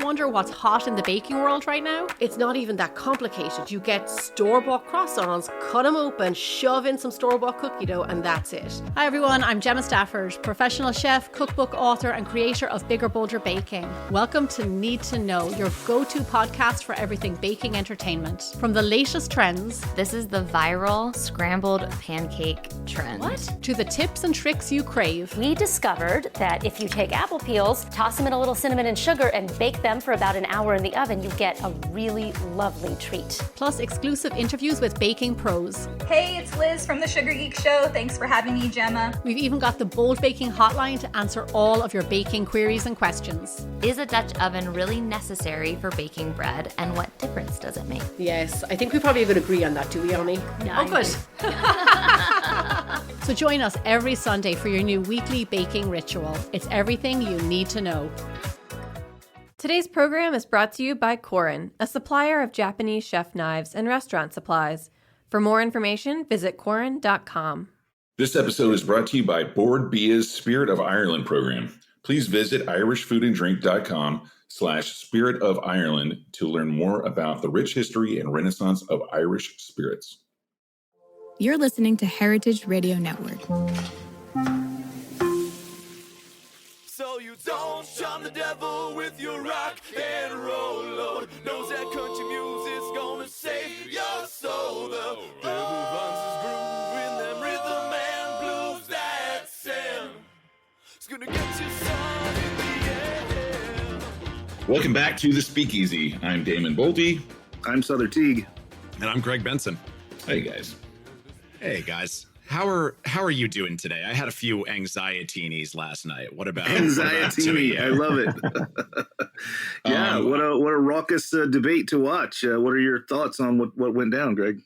wonder what's hot in the baking world right now? It's not even that complicated. You get store-bought croissants, cut them open, shove in some store-bought cookie dough, and that's it. Hi everyone, I'm Gemma Stafford, professional chef, cookbook author, and creator of Bigger Bolder Baking. Welcome to Need to Know, your go-to podcast for everything baking entertainment. From the latest trends, this is the viral scrambled pancake trend. What? To the tips and tricks you crave. We discovered that if you take apple peels, toss them in a little cinnamon and sugar, and bake them for about an hour in the oven, you get a really lovely treat. Plus exclusive interviews with baking pros. Hey, it's Liz from the Sugar Geek Show. Thanks for having me, Gemma. We've even got the Bold Baking Hotline to answer all of your baking queries and questions. Is a Dutch oven really necessary for baking bread, and what difference does it make? Yes, I think we probably would agree on that, do we, Oni? Yeah, oh, good. So join us every Sunday for your new weekly baking ritual. It's everything you need to know. Today's program is brought to you by Korin, a supplier of Japanese chef knives and restaurant supplies. For more information, visit korin.com. This episode is brought to you by Board Bia's Spirit of Ireland program. Please visit irishfoodanddrink.com/Spirit of Ireland to learn more about the rich history and renaissance of Irish spirits. You're listening to Heritage Radio Network. So you don't charm the devil with your rock and roll load. Knows that country music's gonna save your soul. The devil runs his groove in them rhythm and blues that sound. It's gonna get you sun in the air. Welcome back to the Speakeasy. I'm Damon Boelte. I'm Sother Teague. And I'm Greg Benson. Hey guys. Hey guys. How are you doing today? I had a few anxiety-nies last night. What about anxiety? I love it. Yeah, what a raucous debate to watch. What are your thoughts on what went down, Greg?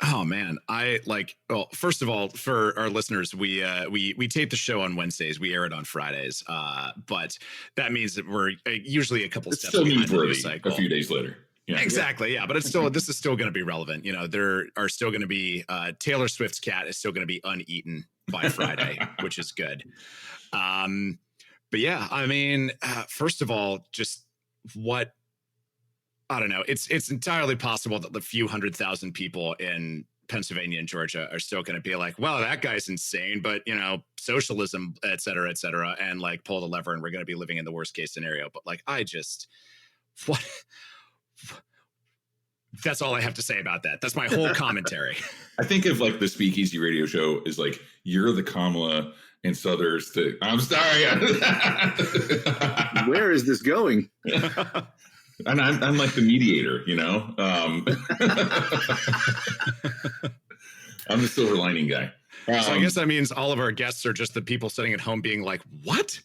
Oh man, well, first of all, for our listeners, we tape the show on Wednesdays. We air it on Fridays. But that means that we're usually a couple steps behind the news cycle. A few days later. Yeah. Exactly. Yeah. But this is still going to be relevant. You know, there are still going to be Taylor Swift's cat is still going to be uneaten by Friday, which is good. But yeah, I mean, first of all, just I don't know. It's entirely possible that the few 100,000 people in Pennsylvania and Georgia are still going to be like, well, that guy's insane, but you know, socialism, et cetera, and like pull the lever and we're going to be living in the worst case scenario. But like, that's all I have to say about that. That's my whole commentary. I think of like the Speakeasy radio show is like you're the Kamala and Sother's the. I'm sorry. Where is this going? And I'm like the mediator, you know. I'm the silver lining guy. So I guess that means all of our guests are just the people sitting at home being like, "What?"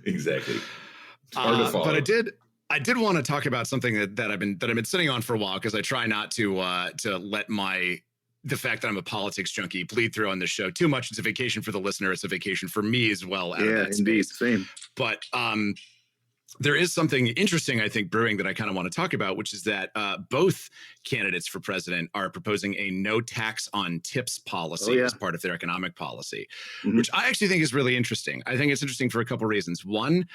Exactly. It's hard to follow. But I did want to talk about something that I've been sitting on for a while because I try not to let the fact that I'm a politics junkie bleed through on this show too much. It's a vacation for the listener. It's a vacation for me as well. Out of that indeed, space. Same. But there is something interesting, I think, brewing that I kind of want to talk about, which is that both candidates for president are proposing a no tax on tips policy as part of their economic policy, which I actually think is really interesting. I think it's interesting for a couple reasons. One,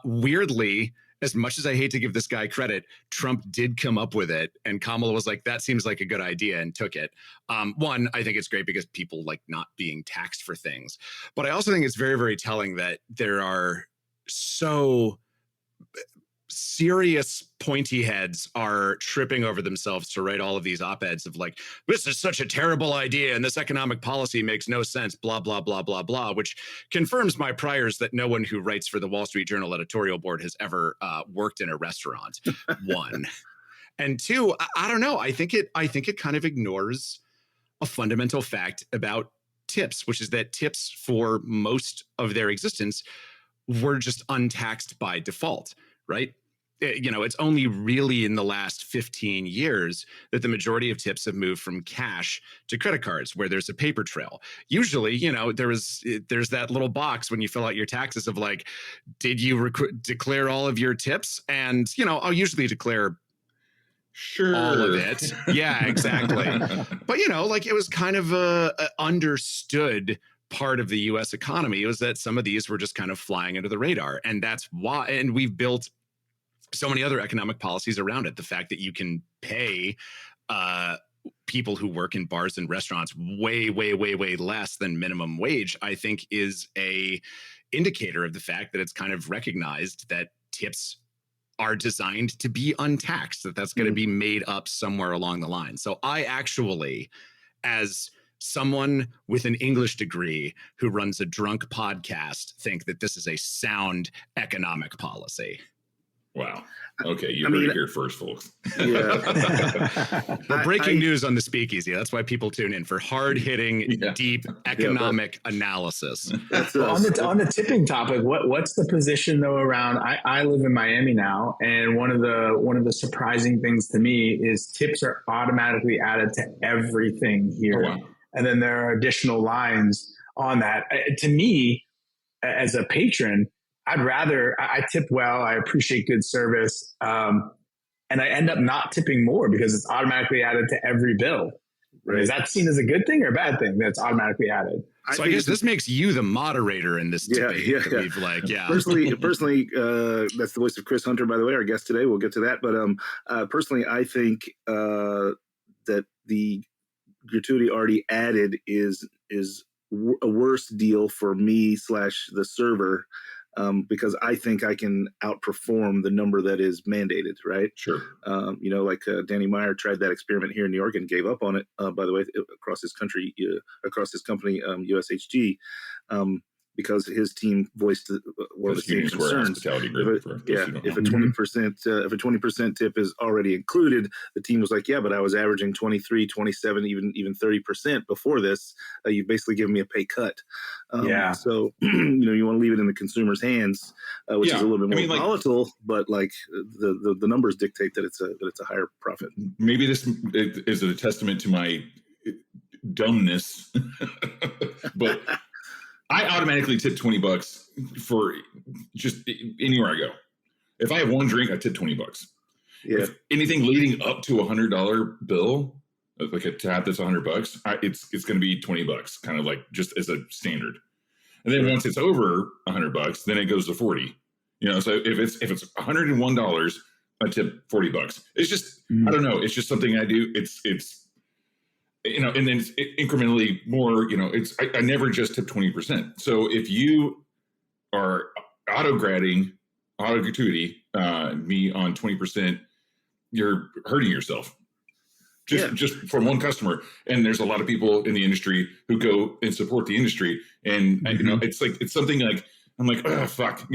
weirdly, as much as I hate to give this guy credit, Trump did come up with it. And Kamala was like, that seems like a good idea and took it. One, I think it's great because people like not being taxed for things. But I also think it's very, very telling that there are so serious pointy heads are tripping over themselves to write all of these op-eds of like, this is such a terrible idea and this economic policy makes no sense, blah, blah, blah, blah, blah, which confirms my priors that no one who writes for the Wall Street Journal editorial board has ever worked in a restaurant. One. And two, I don't know. I think it kind of ignores a fundamental fact about tips, which is that tips for most of their existence were just untaxed by default, right? You know, it's only really in the last 15 years that the majority of tips have moved from cash to credit cards, where there's a paper trail. Usually, you know, there's that little box when you fill out your taxes of like, did you declare all of your tips? And, you know, I'll usually declare all of it. Yeah, exactly. But, you know, like it was kind of a understood part of the US economy was that some of these were just kind of flying under the radar. And that's why, and we've built so many other economic policies around it. The fact that you can pay people who work in bars and restaurants way less than minimum wage, I think is a indicator of the fact that it's kind of recognized that tips are designed to be untaxed, that's going to be made up somewhere along the line. So I actually, as someone with an English degree who runs a drunk podcast, think that this is a sound economic policy. Wow. Okay, you heard it here first, folks. Yeah. For breaking news on the Speakeasy. That's why people tune in for hard-hitting, deep economic analysis. On the tipping topic, what's the position though around? I live in Miami now, and one of the surprising things to me is tips are automatically added to everything here, and then there are additional lines on that. To me, as a patron, I tip well. I appreciate good service. And I end up not tipping more because it's automatically added to every bill. Right. Is that seen as a good thing or a bad thing that's automatically added? So I guess this makes you the moderator in this debate. Personally, that's the voice of Chris Hunter, by the way, our guest today. We'll get to that. But personally, I think that the gratuity already added is a worse deal for me / the server. Because I think I can outperform the number that is mandated, right? Sure. Danny Meyer tried that experiment here in New York and gave up on it, by the way, across his company, USHG, because his team voiced one of the same concerns. If a 20% tip is already included, the team was like, yeah, but I was averaging 23, 27, even 30% before this. You've basically given me a pay cut. So you want to leave it in the consumer's hands, which is a little bit more volatile, but like the numbers dictate that it's a higher profit. Maybe this is a testament to my dumbness, but I automatically tip $20 for just anywhere I go. If I have one drink, I tip $20. Yeah. If anything leading up to $100 bill, like a tab that's $100, it's going to be $20, kind of like just as a standard. And then once it's over $100, then it goes to 40. So if it's $101, I tip $40. It's just I don't know. It's just something I do. It's and then incrementally more, I never just tip 20%. So if you are auto gratuity me on 20%, you're hurting yourself just from one customer. And there's a lot of people in the industry who go and support the industry. And, it's something like, I'm like, oh, fuck,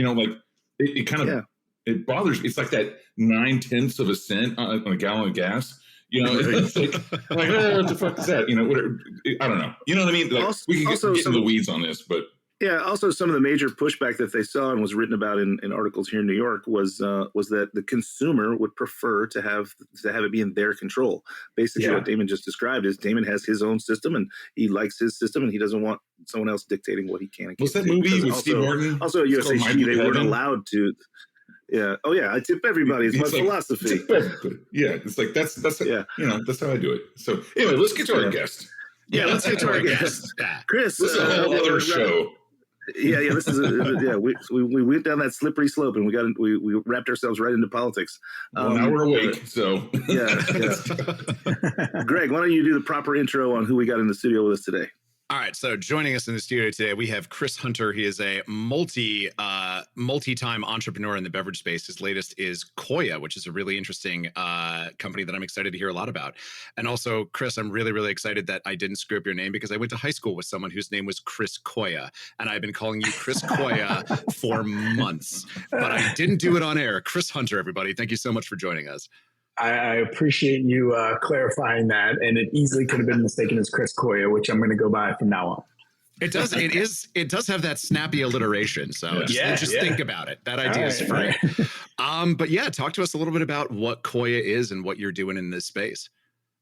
it kind of, it bothers me. It's like that 0.9 of a cent on a gallon of gas. It's like what the fuck is that? I don't know. You know what I mean? Like, we can get into the weeds on this, but also some of the major pushback that they saw and was written about in articles here in New York was that the consumer would prefer to have it be in their control. Basically, what Damon just described is Damon has his own system and he likes his system and he doesn't want someone else dictating what he can and can't. Was that movie with Steve Martin? Also, USHG, they weren't allowed to. Yeah. Oh, yeah. I tip everybody. It's my philosophy. It's like that's that's how I do it. So anyway, let's get to our guest. Yeah, let's get to our guest, Chris. This is a whole other show. Yeah. This is we went down that slippery slope and we wrapped ourselves right into politics. Now we're awake. So yeah. Greg, why don't you do the proper intro on who we got in the studio with us today? All right, so joining us in the studio today, we have Chris Hunter. He is a multi-time entrepreneur in the beverage space. His latest is Koia, which is a really interesting company that I'm excited to hear a lot about. And also, Chris, I'm really, really excited that I didn't screw up your name because I went to high school with someone whose name was Chris Koia, and I've been calling you Chris Koia for months, but I didn't do it on air. Chris Hunter, everybody, thank you so much for joining us. I appreciate you clarifying that, and it easily could have been mistaken as Chris Koia, which I'm going to go by from now on. It does. It does have that snappy alliteration. So just think about it. That idea is free. But talk to us a little bit about what Koia is and what you're doing in this space.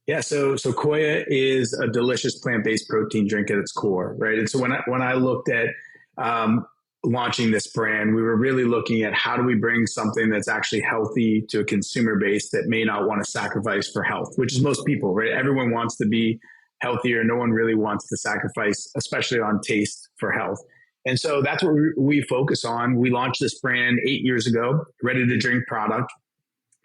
Yeah, so Koia is a delicious plant-based protein drink at its core, right? And so when I looked at launching this brand, we were really looking at how do we bring something that's actually healthy to a consumer base that may not want to sacrifice for health, which is most people, right? Everyone wants to be healthier. No one really wants to sacrifice, especially on taste, for health. And so that's what we focus on. We launched this brand 8 years ago, ready to drink product.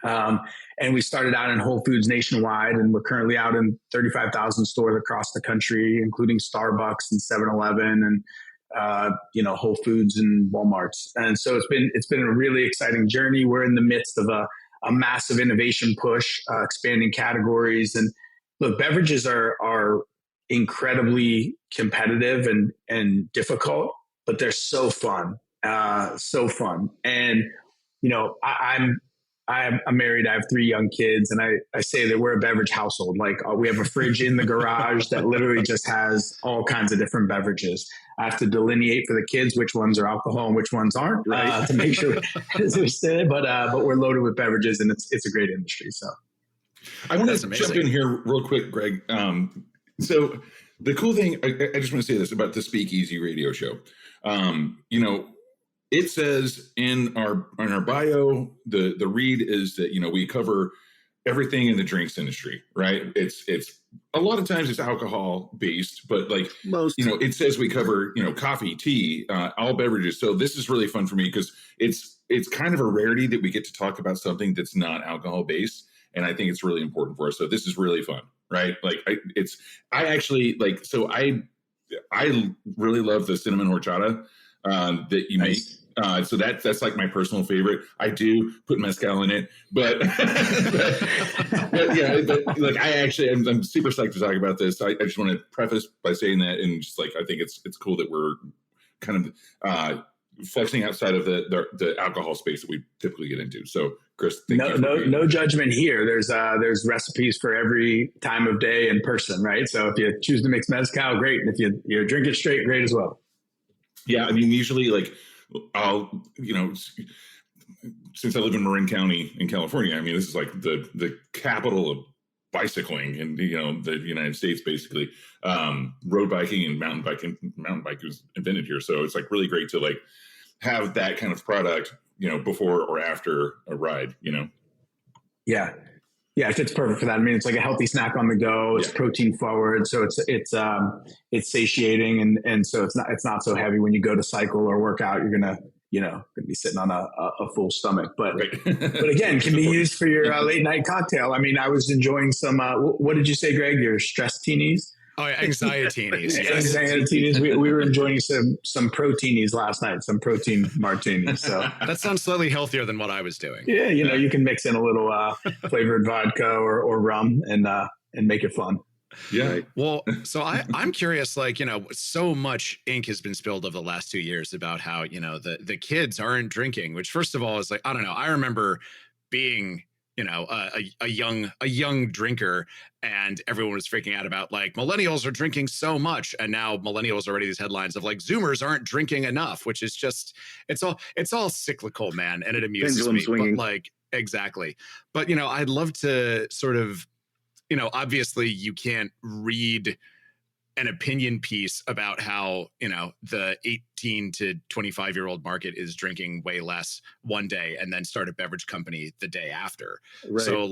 And we started out in Whole Foods nationwide, and we're currently out in 35,000 stores across the country, including Starbucks and 7-Eleven and, Whole Foods and Walmarts. And so it's been a really exciting journey. We're in the midst of a massive innovation push, expanding categories. And look, beverages are incredibly competitive and difficult, but they're so fun, And, I'm married. I have 3 young kids, and I say that we're a beverage household. Like we have a fridge in the garage that literally just has all kinds of different beverages. I have to delineate for the kids which ones are alcohol and which ones aren't, to make sure but we're loaded with beverages, and it's a great industry. So I want to jump in here real quick, Greg. So the cool thing, I just want to say this about the Speakeasy radio show. It says in our bio, the read is that, we cover everything in the drinks industry, right? It's a lot of times it's alcohol based, but it says we cover, coffee, tea, all beverages. So this is really fun for me because it's kind of a rarity that we get to talk about something that's not alcohol based. And I think it's really important for us. So this is really fun, right? I really love the cinnamon horchata that you make. So that's like my personal favorite. I do put mezcal in it, but I'm super psyched to talk about this. I just want to preface by saying that, and just I think it's cool that we're kind of flexing outside of the alcohol space that we typically get into. So, Chris, no judgment here. There's recipes for every time of day and person, right? So if you choose to mix mezcal, great. And if you drink it straight, great as well. Yeah, I mean, usually I'll, since I live in Marin County in California, I mean, this is like the capital of bicycling in the United States, basically. Road biking and mountain bike was invented here. So it's really great to have that kind of product, before or after a ride, Yeah. Yeah, it fits perfect for that. I mean, it's like a healthy snack on the go. It's protein forward, so it's satiating, and so it's not so heavy when you go to cycle or work out. You're gonna be sitting on a full stomach, but again, can be used for your late night cocktail. I mean, I was enjoying some. What did you say, Greg? Your stress teenies? Oh, yeah, anxiety-teenies. Yes. Anxiety-teenies. We were enjoying some proteinies last night, some protein martinis. So that sounds slightly healthier than what I was doing. Yeah, you can mix in a little flavored vodka or rum and make it fun. Yeah. Well, so I'm curious, so much ink has been spilled over the last 2 years about how, the kids aren't drinking, which first of all is I don't know. I remember being a young drinker, and everyone was freaking out about millennials are drinking so much, and now millennials are already these headlines of Zoomers aren't drinking enough, which is just it's all cyclical, man, and it amuses Pendulum me. swinging. But exactly. But I'd love to sort of obviously you can't read an opinion piece about how, the 18 to 25-year-old market is drinking way less one day and then start a beverage company the day after. Right. So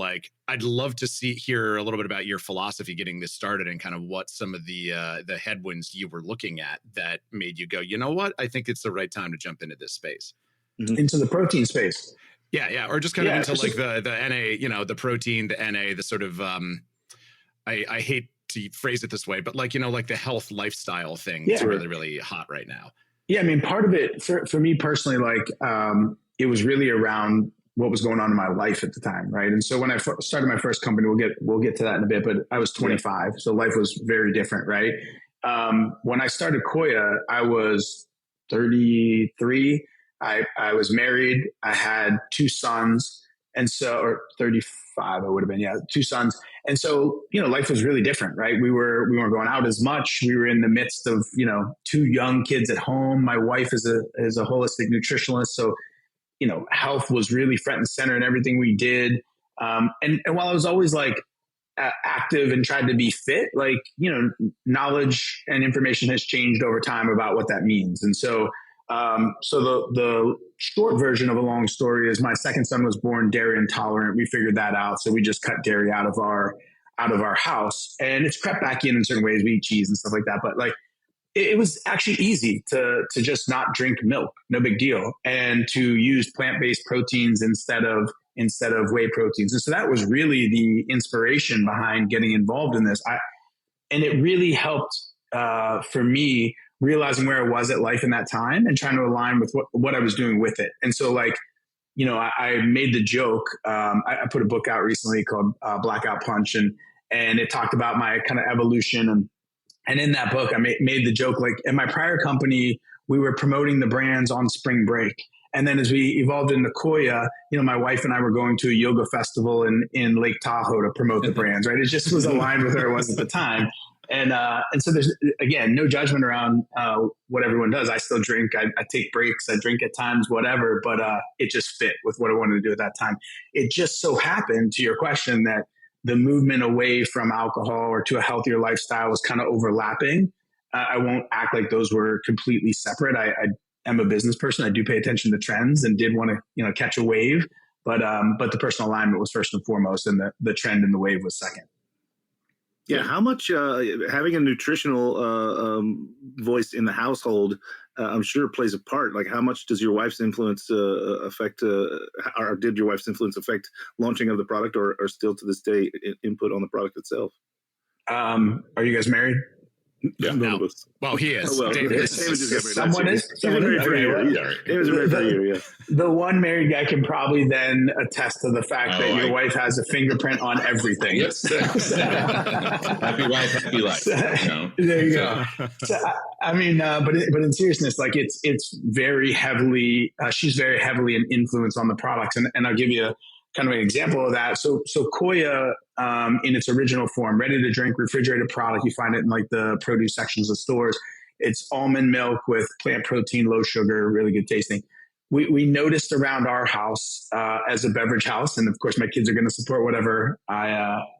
I'd love to hear a little bit about your philosophy getting this started and kind of what some of the headwinds you were looking at that made you go, you know what, I think it's the right time to jump into this space. Into the protein space. Yeah. Or just kind of into the NA, the protein, the NA, the sort of, I hate to phrase it this way, but the health lifestyle thing is really, really hot right now. Yeah. I mean, part of it for me personally, it was really around what was going on in my life at the time. Right. And so when I started my first company, we'll get to that in a bit, but I was 25. So life was very different. Right. When I started Koia, I was 33. I was married. I had 2 sons. Or 35, I would have been, 2 sons. And so, life was really different, right? We weren't going out as much. We were in the midst of, 2 young kids at home. My wife is a holistic nutritionalist. So, health was really front and center in everything we did. And while I was always active and tried to be fit, knowledge and information has changed over time about what that means. And so, the short version of a long story is my second son was born dairy intolerant. We figured that out. So we just cut dairy out of our out of our house, and it's crept back in certain ways. We eat cheese and stuff like that, but like it was actually easy to just not drink milk, no big deal, and to use plant-based proteins instead of whey proteins. And so that was really the inspiration behind getting involved in this. And it really helped for me realizing where I was at life in that time and trying to align with what I was doing with it. And so like, you know, I made the joke. I put a book out recently called Blackout Punch, and it talked about my kind of evolution. And in that book, I made the joke, like in my prior company, we were promoting the brands on spring break. And then as we evolved into Koia, you know, my wife and I were going to a yoga festival in Lake Tahoe to promote the brands, right? It just was aligned with where it was at the time. And so there's, again, no judgment around what everyone does. I still drink. I take breaks. I drink at times, whatever. But it just fit with what I wanted to do at that time. It just so happened, to your question, that the movement away from alcohol or to a healthier lifestyle was kind of overlapping. I won't act like those were completely separate. I am a business person. I do pay attention to trends and did want to, you know, catch a wave. But the personal alignment was first and foremost, and the trend and the wave was second. Yeah, how much having a nutritional voice in the household, I'm sure plays a part. Like, how much does your wife's influence affect, or did your wife's influence affect launching of the product, or still to this day input on the product itself? Are you guys married? Yeah. No. Well, he is. Oh, well, David is. Someone is. David's married for a year, yeah. The one married guy can probably then attest to the fact that your wife has a fingerprint on everything. Yes. Happy wife, happy life. There you go. So, I mean, but in seriousness, like it's very heavily, she's very heavily an influence on the products. And I'll give you kind of an example of that. So Koia, in its original form, ready to drink, refrigerated product. You find it in like the produce sections of stores. It's almond milk with plant protein, low sugar, really good tasting. We noticed around our house as a beverage house, and of course my kids are going to support whatever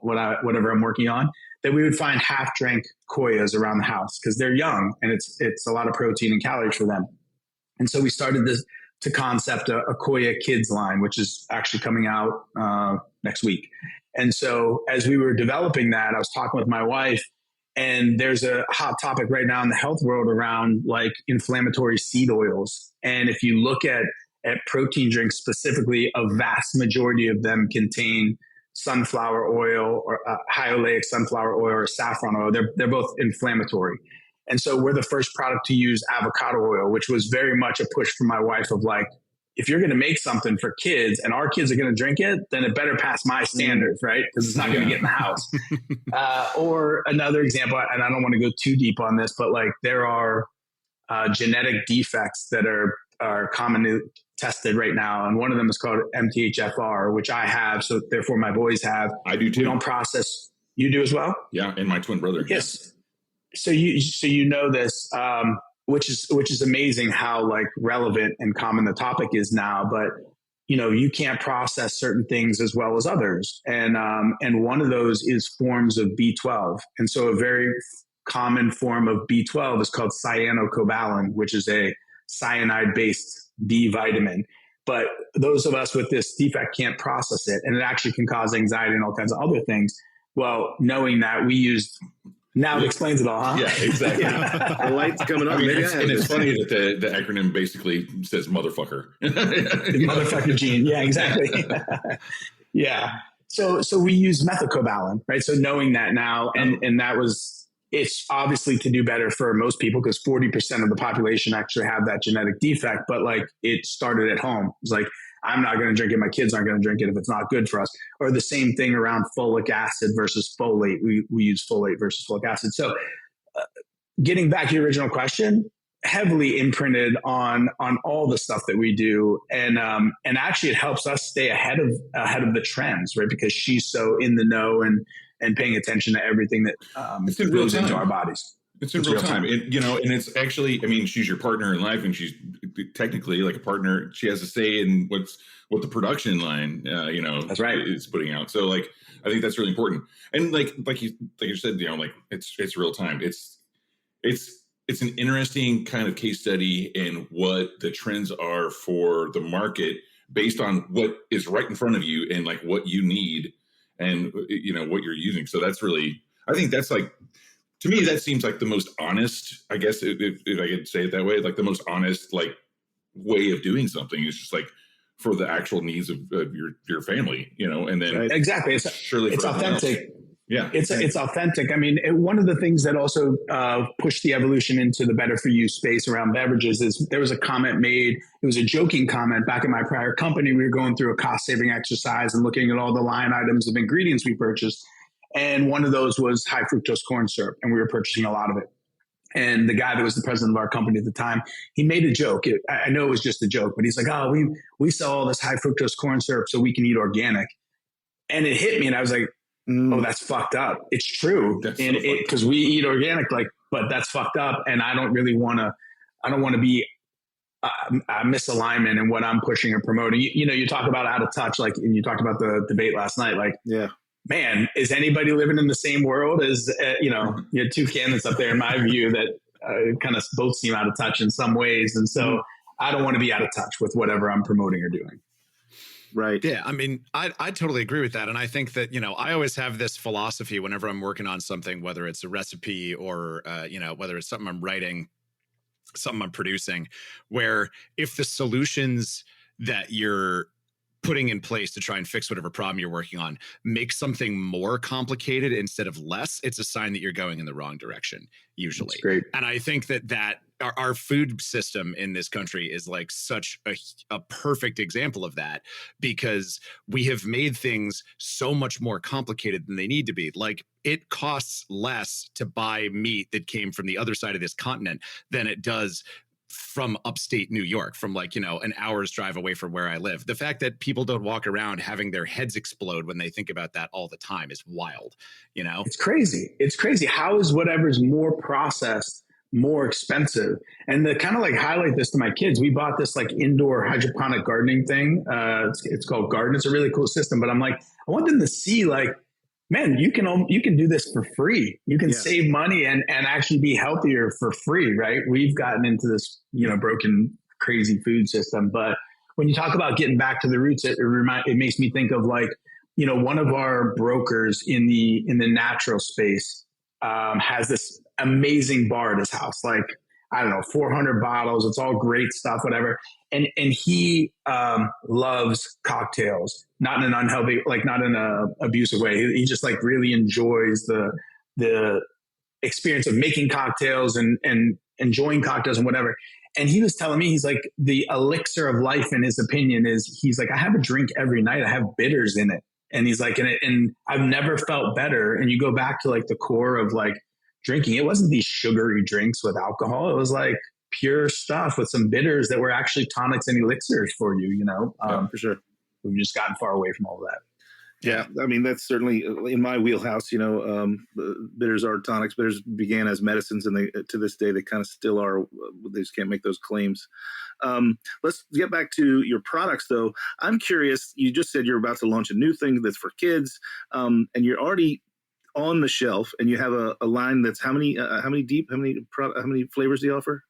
whatever I'm working on, that we would find half drank Koias around the house because they're young and it's a lot of protein and calories for them. And so we started to concept a Koia Kids line, which is actually coming out next week. And so as we were developing that, I was talking with my wife, and there's a hot topic right now in the health world around like inflammatory seed oils. And if you look at protein drinks specifically, a vast majority of them contain sunflower oil or high oleic sunflower oil or saffron oil. They're both inflammatory. And so we're the first product to use avocado oil, which was very much a push from my wife of like, if you're going to make something for kids and our kids are going to drink it, then it better pass my standards, right? Because it's not going to get in the house. Or another example, and I don't want to go too deep on this, but like there are genetic defects that are commonly tested right now. And one of them is called MTHFR, which I have. So therefore my boys have. I do too. We don't process. You do as well? Yeah. And my twin brother. Yes. So you know this, which is amazing how like relevant and common the topic is now, but you know, you can't process certain things as well as others. And one of those is forms of B12. And so a very common form of B12 is called cyanocobalamin, which is a cyanide-based B vitamin. But those of us with this defect can't process it. And it actually can cause anxiety and all kinds of other things. Well, knowing that we used... Now it explains it all, huh? Yeah, exactly. The light's coming up. I mean, it's funny that the acronym basically says motherfucker. Motherfucker gene. Yeah, exactly. Yeah. So we use methylcobalamin, right? So knowing that now, and that was, it's obviously to do better for most people because 40% of the population actually have that genetic defect, but like it started at home. It's like, I'm not going to drink it. My kids aren't going to drink it if it's not good for us. Or the same thing around folic acid versus folate. We use folate versus folic acid. So getting back to your original question, heavily imprinted on all the stuff that we do. And actually it helps us stay ahead of the trends, right? Because she's so in the know and paying attention to everything that goes into our bodies. It's in real time. And it's actually, I mean, she's your partner in life and she's technically like a partner. She has a say in what the production line, that's right, is putting out. So like, I think that's really important. And like you said, like it's real time. It's an interesting kind of case study in what the trends are for the market based on what is right in front of you and like what you need. and what you're using. So that's really, I think that's like, to me, that seems like the most honest, I guess, if I could say it that way, like the most honest, like, way of doing something is just like for the actual needs of your family, and then exactly. It's authentic. Else. Yeah, it's authentic. I mean, one of the things that also pushed the evolution into the better for you space around beverages is there was a comment made. It was a joking comment back in my prior company. We were going through a cost saving exercise and looking at all the line items of ingredients we purchased. And one of those was high fructose corn syrup. And we were purchasing a lot of it. And the guy that was the president of our company at the time, he made a joke. I know it was just a joke, but he's like, oh, we sell all this high fructose corn syrup so we can eat organic. And it hit me. And I was like, oh, that's fucked up. It's true. Because we eat organic, but that's fucked up. And I don't want to be a misalignment in what I'm pushing and promoting. You talk about out of touch, and you talked about the debate last night, man, is anybody living in the same world as, you had two candidates up there, in my view, that kind of both seem out of touch in some ways. And so I don't want to be out of touch with whatever I'm promoting or doing. Right. Yeah. I mean, I totally agree with that. And I think that, I always have this philosophy whenever I'm working on something, whether it's a recipe or, whether it's something I'm writing, something I'm producing, where if the solutions that you're putting in place to try and fix whatever problem you're working on make something more complicated instead of less, it's a sign that you're going in the wrong direction, usually. That's great. And I think that our food system in this country is like such a perfect example of that, because we have made things so much more complicated than they need to be. Like, it costs less to buy meat that came from the other side of this continent than it does from upstate New York, from an hour's drive away from where I live. The fact that people don't walk around having their heads explode when they think about that all the time is wild. It's crazy. It's crazy. How is whatever's more processed more expensive? And to kind of highlight this to my kids, we bought this indoor hydroponic gardening thing. It's called Garden. It's a really cool system, but I'm like, I want them to see man, you can do this for free. You can save money and actually be healthier for free, right? We've gotten into this, broken, crazy food system. But when you talk about getting back to the roots, it makes me think of one of our brokers in the natural space has this amazing bar at his house, 400 bottles. It's all great stuff, whatever. And he loves cocktails, not in an unhealthy, not in an abusive way. He just really enjoys the experience of making cocktails and enjoying cocktails and whatever. And he was telling me, he's like, the elixir of life, in his opinion, he's like, I have a drink every night. I have bitters in it. And he's like, and I've never felt better. And you go back to the core of drinking. It wasn't these sugary drinks with alcohol. It was pure stuff with some bitters that were actually tonics and elixirs for you, for sure. We've just gotten far away from all of that. Yeah. I mean, that's certainly in my wheelhouse, bitters are tonics. Bitters began as medicines, and to this day, they kind of still are. They just can't make those claims. Let's get back to your products, though. I'm curious. You just said you're about to launch a new thing that's for kids, and you're already on the shelf, and you have a line that's how many deep? How many flavors do you offer?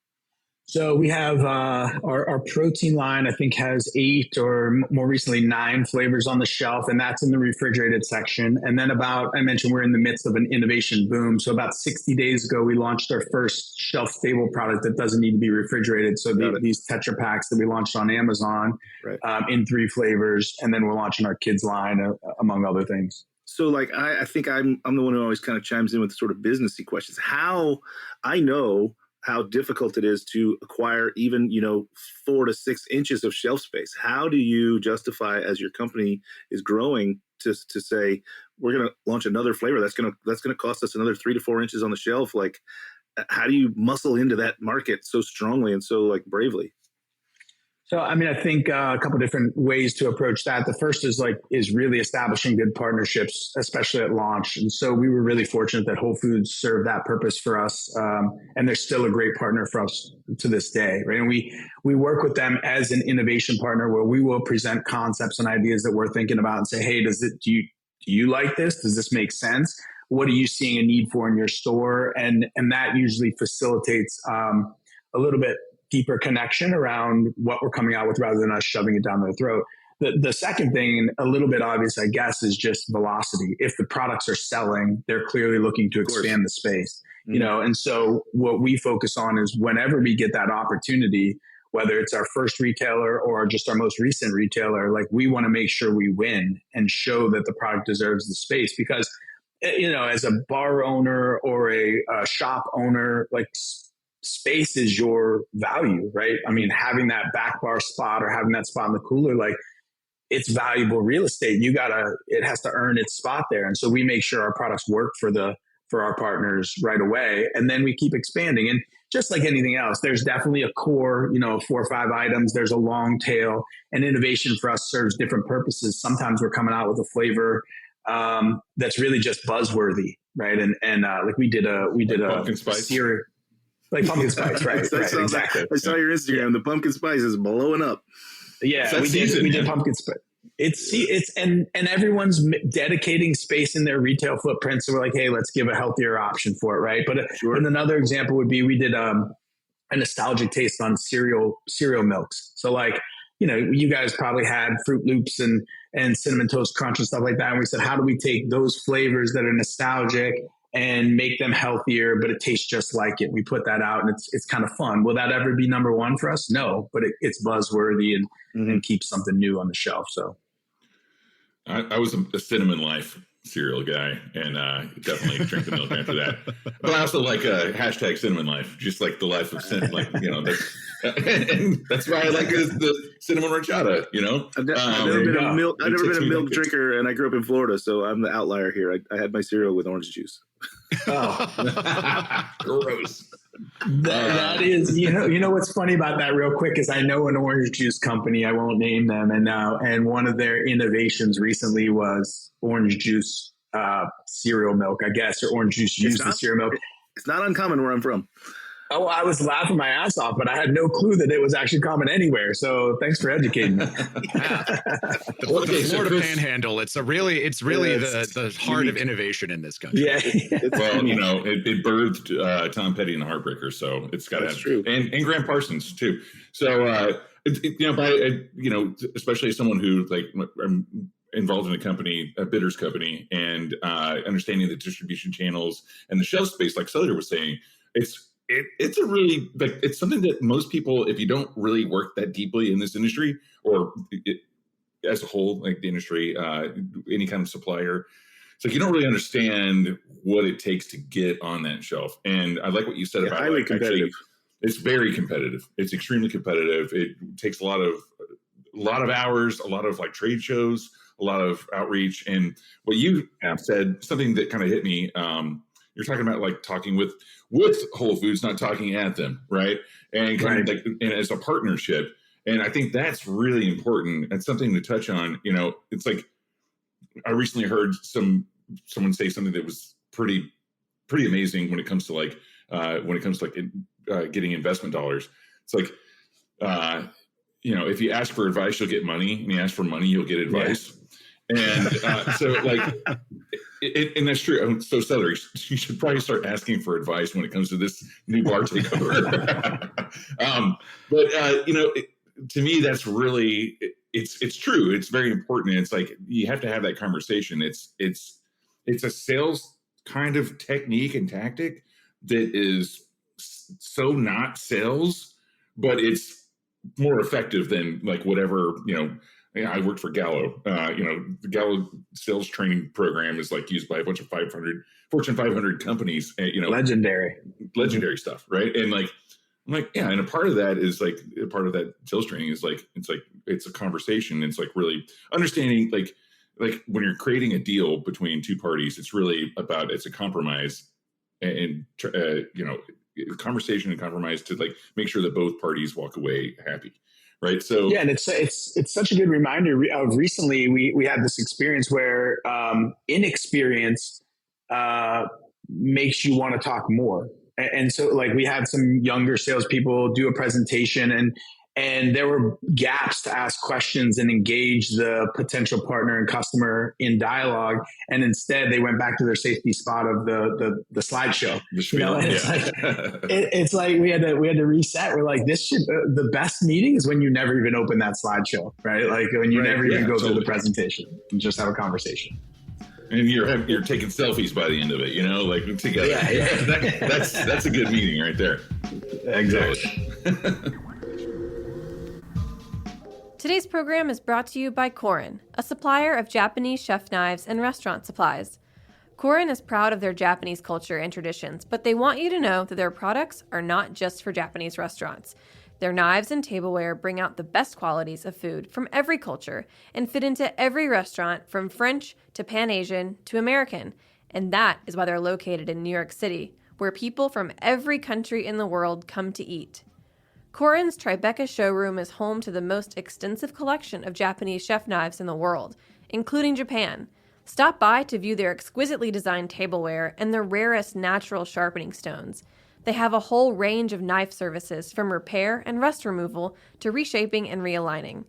So we have our protein line, I think, has 8 or more recently 9 flavors on the shelf, and that's in the refrigerated section. And then I mentioned we're in the midst of an innovation boom. So about 60 days ago, we launched our first shelf-stable product that doesn't need to be refrigerated. So these Tetra Packs that we launched on Amazon in 3 flavors, and then we're launching our kids line, among other things. So I think I'm the one who always kind of chimes in with sort of businessy questions. I know how difficult it is to acquire even, 4 to 6 inches of shelf space. How do you justify, as your company is growing, to say we're going to launch another flavor that's going to cost us another 3 to 4 inches on the shelf? How do you muscle into that market so strongly and so bravely? So, I mean, I think a couple of different ways to approach that. The first is really establishing good partnerships, especially at launch. And so we were really fortunate that Whole Foods served that purpose for us. And they're still a great partner for us to this day, right? And we work with them as an innovation partner where we will present concepts and ideas that we're thinking about and say, hey, do you like this? Does this make sense? What are you seeing a need for in your store? And that usually facilitates a little bit deeper connection around what we're coming out with rather than us shoving it down their throat. The second thing, a little bit obvious, I guess, is just velocity. If the products are selling, they're clearly looking to expand the space, you know? And so what we focus on is whenever we get that opportunity, whether it's our first retailer or just our most recent retailer, like we want to make sure we win and show that the product deserves the space, because, you know, as a bar owner or a shop owner, like space is your value, right? I mean, having that back bar spot or having that spot in the cooler, like it's valuable real estate. It has to earn its spot there. And so we make sure our products work for our partners right away. And then we keep expanding. And just like anything else, there's definitely a core, you know, 4 or 5 items. There's a long tail, and innovation for us serves different purposes. Sometimes we're coming out with a flavor that's really just buzzworthy, right? And like we did a pumpkin spice cereal, like pumpkin spice, right? Right, exactly. I saw your Instagram. The pumpkin spice is blowing up. Yeah, we did pumpkin spice. And everyone's dedicating space in their retail footprint. So we're like, hey, let's give a healthier option for it, right? But and another example would be we did a nostalgic taste on cereal milks. So like, you know, you guys probably had Fruit Loops and Cinnamon Toast Crunch and stuff like that. And we said, how do we take those flavors that are nostalgic and make them healthier, but it tastes just like it? We put that out, and it's kind of fun. Will that ever be number one for us? No, but it's buzzworthy and keeps something new on the shelf. So I was a Cinnamon Life cereal guy, and definitely drink the milk after that. But I also like hashtag Cinnamon Life, just like the life of cinnamon. Like, you know, that's why I like the cinnamon horchata. You know, I've never been a milk drinker, and I grew up in Florida, so I'm the outlier here. I had my cereal with orange juice. Oh, gross. That is, you know what's funny about that real quick is I know an orange juice company, I won't name them, and one of their innovations recently was orange juice cereal milk, I guess, or orange juice used in cereal milk. It's not uncommon where I'm from. Oh, I was laughing my ass off, but I had no clue that it was actually common anywhere. So thanks for educating me. The Florida Panhandle. It's really the heart of innovation in this country. Yeah. Well, you know, it birthed Tom Petty and the Heartbreakers, so it's got to have true. And Graham Parsons too. So especially as someone who I'm involved in a company, a bitters company, and understanding the distribution channels and the shelf space, like Sother was saying, it's a really it's something that most people, if you don't really work that deeply in this industry or as a whole, like the industry, any kind of supplier, it's like you don't really understand what it takes to get on that shelf. And I like what you said about highly competitive. It's very competitive. It's extremely competitive. It takes a lot of hours, a lot of like trade shows, a lot of outreach. And what you said, something that kind of hit me. You're talking about like talking with Whole Foods, not talking at them, right? And kind of and as a partnership. And I think that's really important. That's something to touch on. You know, it's like I recently heard someone say something that was pretty amazing when it comes to getting investment dollars. It's like if you ask for advice, you'll get money, and you ask for money, you'll get advice. Yeah. And and that's true. So Sother, you should probably start asking for advice when it comes to this new bar takeover. To me, that's really it's true. It's very important. It's like you have to have that conversation. It's a sales kind of technique and tactic that is so not sales, but it's more effective than like whatever I worked for Gallo. The Gallo sales training program is like used by a bunch of Fortune 500 companies. Legendary stuff, right? And I'm like, yeah. And a part of that is like a part of that sales training is like it's a conversation. It's like really understanding like when you're creating a deal between two parties, it's really about it's a compromise and conversation and compromise to like make sure that both parties walk away happy. Right. So yeah, and it's such a good reminder of recently we had this experience where inexperience makes you want to talk more. And so like we had some younger salespeople do a presentation And there were gaps to ask questions and engage the potential partner and customer in dialogue. And instead, they went back to their safety spot of the slideshow. It's like we had to reset. We're like, the best meeting is when you never even open that slideshow, right? Like when you never even go through the presentation and just have a conversation. And you're taking selfies by the end of it, like together. That's a good meeting right there. Exactly. Today's program is brought to you by Korin, a supplier of Japanese chef knives and restaurant supplies. Korin is proud of their Japanese culture and traditions, but they want you to know that their products are not just for Japanese restaurants. Their knives and tableware bring out the best qualities of food from every culture and fit into every restaurant from French to Pan-Asian to American. And that is why they're located in New York City, where people from every country in the world come to eat. Korin's Tribeca showroom is home to the most extensive collection of Japanese chef knives in the world, including Japan. Stop by to view their exquisitely designed tableware and the rarest natural sharpening stones. They have a whole range of knife services from repair and rust removal to reshaping and realigning.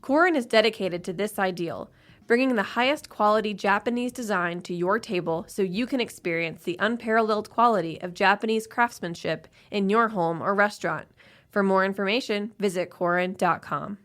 Korin is dedicated to this ideal, bringing the highest quality Japanese design to your table so you can experience the unparalleled quality of Japanese craftsmanship in your home or restaurant. For more information, visit Korin.com.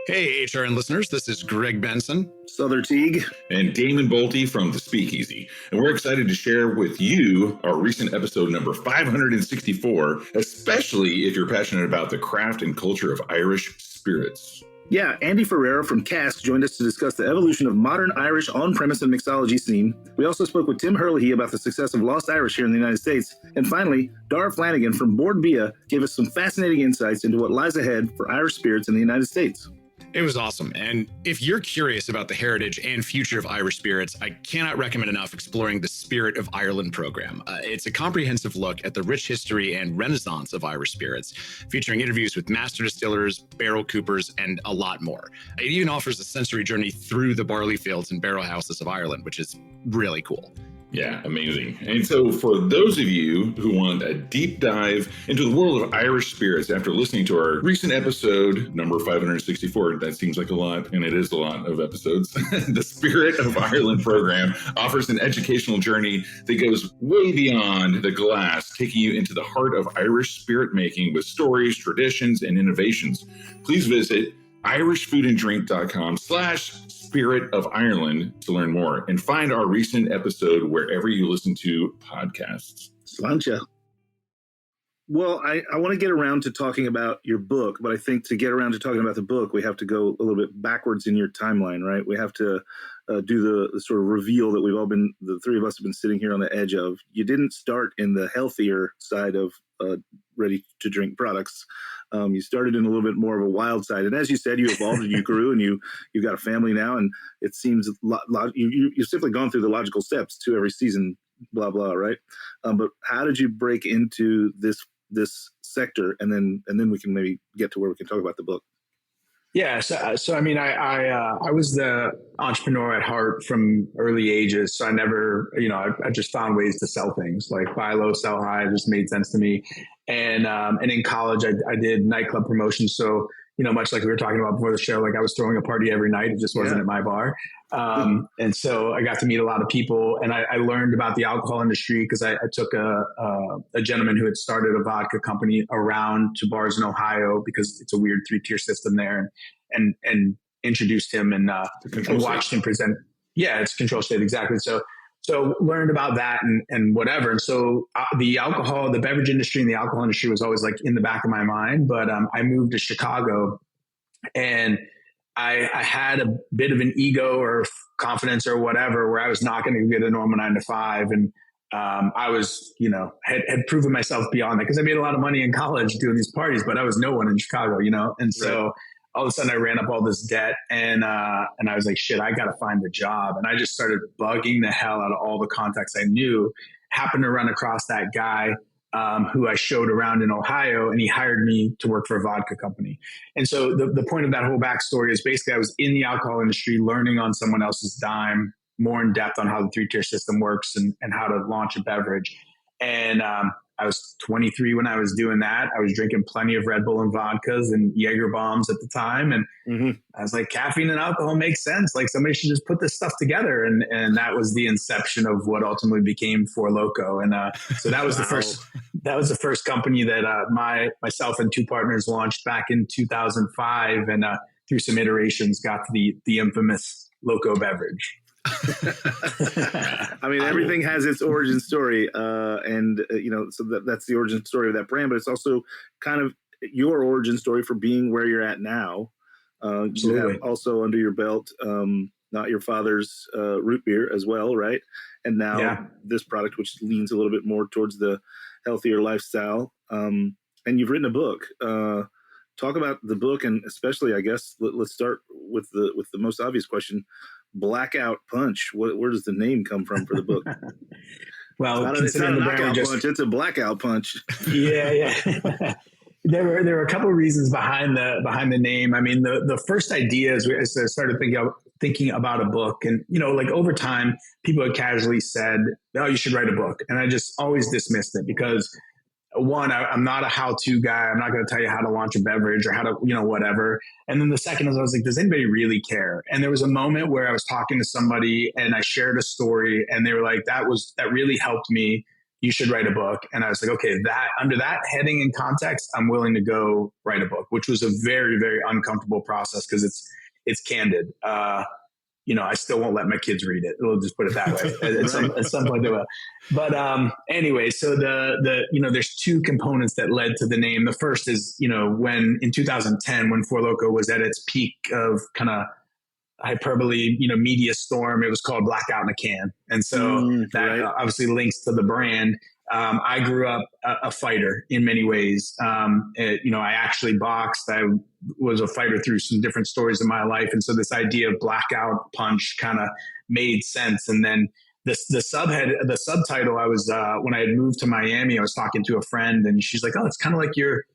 Hey, HRN listeners, this is Greg Benson, Sother Teague, and Damon Boelte from the Speakeasy. And we're excited to share with you our recent episode number 564, especially if you're passionate about the craft and culture of Irish spirits. Yeah, Andy Ferreira from Cask joined us to discuss the evolution of modern Irish on-premise and mixology scene. We also spoke with Tim Herlihy about the success of Lost Irish here in the United States. And finally, Dara Flanagan from Board Bia gave us some fascinating insights into what lies ahead for Irish spirits in the United States. It was awesome. And if you're curious about the heritage and future of Irish spirits, I cannot recommend enough exploring the Spirit of Ireland program. It's a comprehensive look at the rich history and renaissance of Irish spirits, featuring interviews with master distillers, barrel coopers, and a lot more. It even offers a sensory journey through the barley fields and barrel houses of Ireland, which is really cool. Yeah, amazing. And so for those of you who want a deep dive into the world of Irish spirits after listening to our recent episode, number 564, that seems like a lot, and it is a lot of episodes, the Spirit of Ireland program offers an educational journey that goes way beyond the glass, taking you into the heart of Irish spirit making with stories, traditions, and innovations. Please visit irishfoodanddrink.com/Spirit of Ireland to learn more and find our recent episode wherever you listen to podcasts. Sláinte. Well, I want to get around to talking about your book, but I think to get around to talking about the book, we have to go a little bit backwards in your timeline, right? We have to do the sort of reveal that the three of us have been sitting here on the edge of. You didn't start in the healthier side of ready-to-drink products. You started in a little bit more of a wild side. And as you said, you evolved and you grew and you've got a family now. And it seems you've simply gone through the logical steps to every season, blah, blah, right? But how did you break into this sector? And then we can maybe get to where we can talk about the book. Yeah. So I mean, I was the entrepreneur at heart from early ages. So I never, I just found ways to sell things, like buy low, sell high. It just made sense to me. And in college, I did nightclub promotions. So, much like we were talking about before the show, like I was throwing a party every night. It just wasn't at my bar. And so I got to meet a lot of people, and I learned about the alcohol industry because I took a gentleman who had started a vodka company around to bars in Ohio because it's a weird 3-tier system there, and introduced him and watched him present. Yeah, it's control state. Exactly. So learned about that and whatever. And so the beverage industry and the alcohol industry was always like in the back of my mind. But I moved to Chicago, and I had a bit of an ego or confidence or whatever, where I was not going to get a normal 9 to 5. And I was, had proven myself beyond that because I made a lot of money in college doing these parties, but I was no one in Chicago, And so all of a sudden I ran up all this debt and I was like, shit, I got to find a job. And I just started bugging the hell out of all the contacts I knew. Happened to run across that guy who I showed around in Ohio, and he hired me to work for a vodka company. And so the point of that whole backstory is basically I was in the alcohol industry learning on someone else's dime, more in depth on how the 3-tier system works and how to launch a beverage. And I was 23 when I was doing that. I was drinking plenty of Red Bull and vodkas and Jaeger bombs at the time. And I was like, caffeine and alcohol makes sense. Like somebody should just put this stuff together. And that was the inception of what ultimately became Four Loko. And so that was that was the first company that myself and two partners launched back in 2005. And through some iterations got the infamous Loko beverage. I mean, everything has its origin story, so that's the origin story of that brand. But it's also kind of your origin story for being where you're at now. You have also under your belt, not your father's root beer as well, right? And now this product, which leans a little bit more towards the healthier lifestyle. And you've written a book. Talk about the book, and especially, I guess, let's start with the most obvious question. Blackout Punch. Where does the name come from for the book? Well, it's not a knockout punch. It's a blackout punch. Yeah. There were a couple of reasons behind the name. I mean, the first idea is I started thinking about a book, and like over time, people had casually said, "Oh, you should write a book," and I just always dismissed it because. One, I'm not a how-to guy. I'm not going to tell you how to launch a beverage or how to, whatever. And then the second is I was like, does anybody really care? And there was a moment where I was talking to somebody and I shared a story and they were like, that really helped me. You should write a book. And I was like, okay, under that heading and context, I'm willing to go write a book, which was a very, very uncomfortable process because it's candid. I still won't let my kids read it. We'll just put it that way. At some point they will. But anyway, so there's two components that led to the name. The first is, when in 2010, when Four Loko was at its peak of kind of hyperbole, media storm, it was called Blackout in a Can. And so that obviously links to the brand. I grew up a fighter in many ways. I actually boxed. I was a fighter through some different stories in my life. And so this idea of Blackout Punch kind of made sense. And then the subtitle, I was, when I had moved to Miami, I was talking to a friend and she's like, oh, it's kind of like your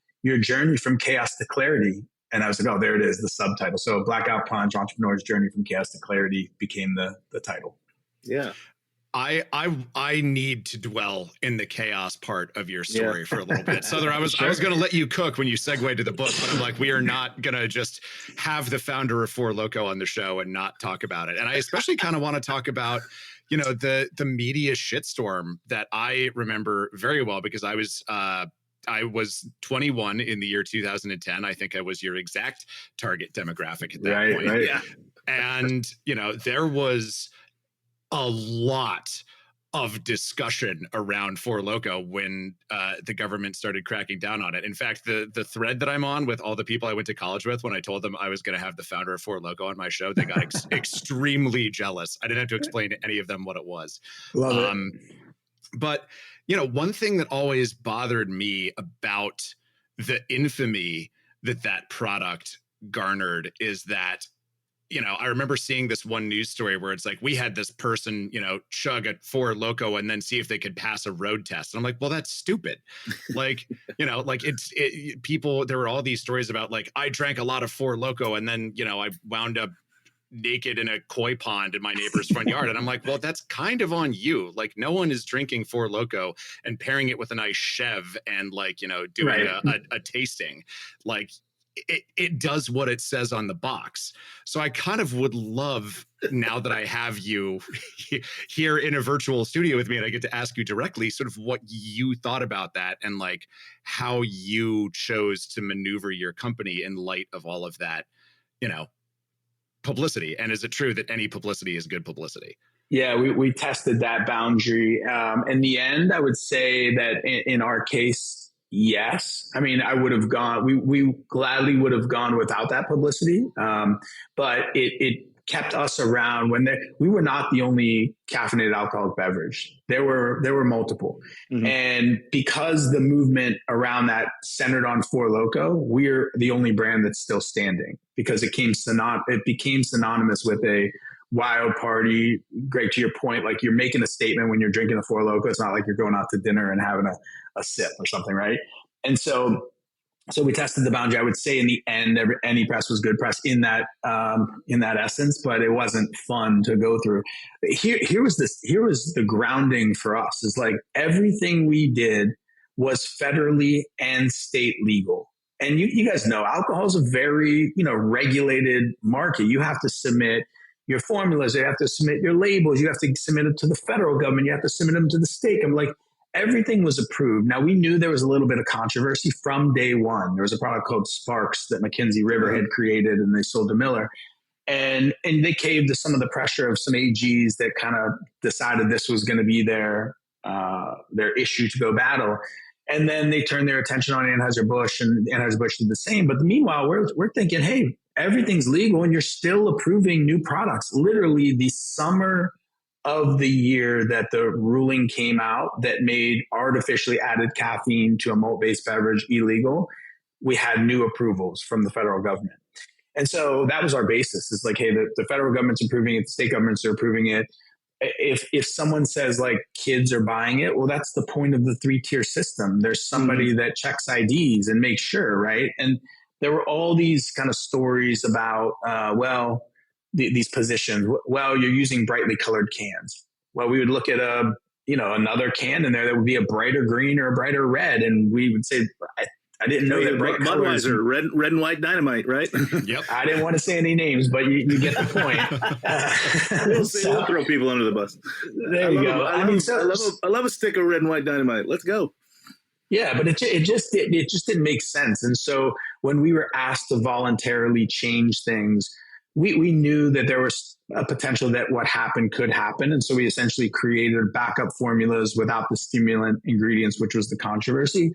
journey from chaos to clarity. And I was like, oh, there it is, the subtitle. So Blackout Punch, Entrepreneur's Journey from Chaos to Clarity became the title. Yeah. I need to dwell in the chaos part of your story for a little bit. Sother, I was going to let you cook when you segued to the book, but I'm like, we are not going to just have the founder of Four Loko on the show and not talk about it. And I especially kind of want to talk about, the media shitstorm that I remember very well because I was 21 in the year 2010. I think I was your exact target demographic at that point. Right. Yeah. And, there was a lot of discussion around Four Loko when the government started cracking down on it. In fact, the thread that I'm on with all the people I went to college with, when I told them I was going to have the founder of Four Loko on my show, they got extremely jealous. I didn't have to explain to any of them what it was. Love it. But, one thing that always bothered me about the infamy that product garnered is that, I remember seeing this one news story where it's like, we had this person, chug at Four Loko and then see if they could pass a road test. And I'm like, well, that's stupid. Like, people, there were all these stories about like, I drank a lot of Four Loko and then, I wound up naked in a koi pond in my neighbor's front yard. And I'm like, well, that's kind of on you. Like no one is drinking Four Loko and pairing it with a nice Chev and like, doing a tasting. Like, it does what it says on the box. So I kind of would love, now that I have you here in a virtual studio with me and I get to ask you directly sort of what you thought about that and like how you chose to maneuver your company in light of all of that, publicity. And is it true that any publicity is good publicity? Yeah, we tested that boundary. In the end, I would say that in our case, yes. I mean, I would have gone, we gladly would have gone without that publicity. But it kept us around when we were not the only caffeinated alcoholic beverage. There were multiple. Mm-hmm. And because the movement around that centered on Four Loko, we're the only brand that's still standing because it became synonymous with a wild party. Greg, to your point, like you're making a statement when you're drinking a Four Loko. It's not like you're going out to dinner and having a sip or something, right? And so So we tested the boundary. I would say in the end, any press was good press in that essence, but it wasn't fun to go through. Here was the grounding for us, is like everything we did was federally and state legal. And you guys know alcohol is a very, regulated market. You have to submit your formulas. You have to submit your labels. You have to submit them to the federal government. You have to submit them to the state. I'm like, everything was approved. Now, we knew there was a little bit of controversy from day one. There was a product called Sparks that Mackenzie River had created, and they sold to Miller. And they caved to some of the pressure of some AGs that kind of decided this was going to be their issue to go battle. And then they turned their attention on Anheuser-Busch, and Anheuser-Busch did the same. But meanwhile, we're thinking, hey, everything's legal and you're still approving new products. Literally the summer of the year that the ruling came out that made artificially added caffeine to a malt-based beverage illegal, we had new approvals from the federal government. And so that was our basis. It's like, hey, the federal government's approving it, the state governments are approving it. If someone says like kids are buying it, well, that's the point of the 3-tier system. There's somebody that checks IDs and makes sure, right? And there were all these kind of stories about, these positions. Well, you're using brightly colored cans. Well, we would look at another can in there that would be a brighter green or a brighter red, and we would say, I didn't know that bright colors. Budweiser, red and white dynamite, right? Yep. I didn't want to say any names, but you get the point. We'll throw people under the bus. There you go. I love a stick of red and white dynamite. Let's go. Yeah, but it just didn't make sense. And so when we were asked to voluntarily change things, we knew that there was a potential that what happened could happen. And so we essentially created backup formulas without the stimulant ingredients, which was the controversy.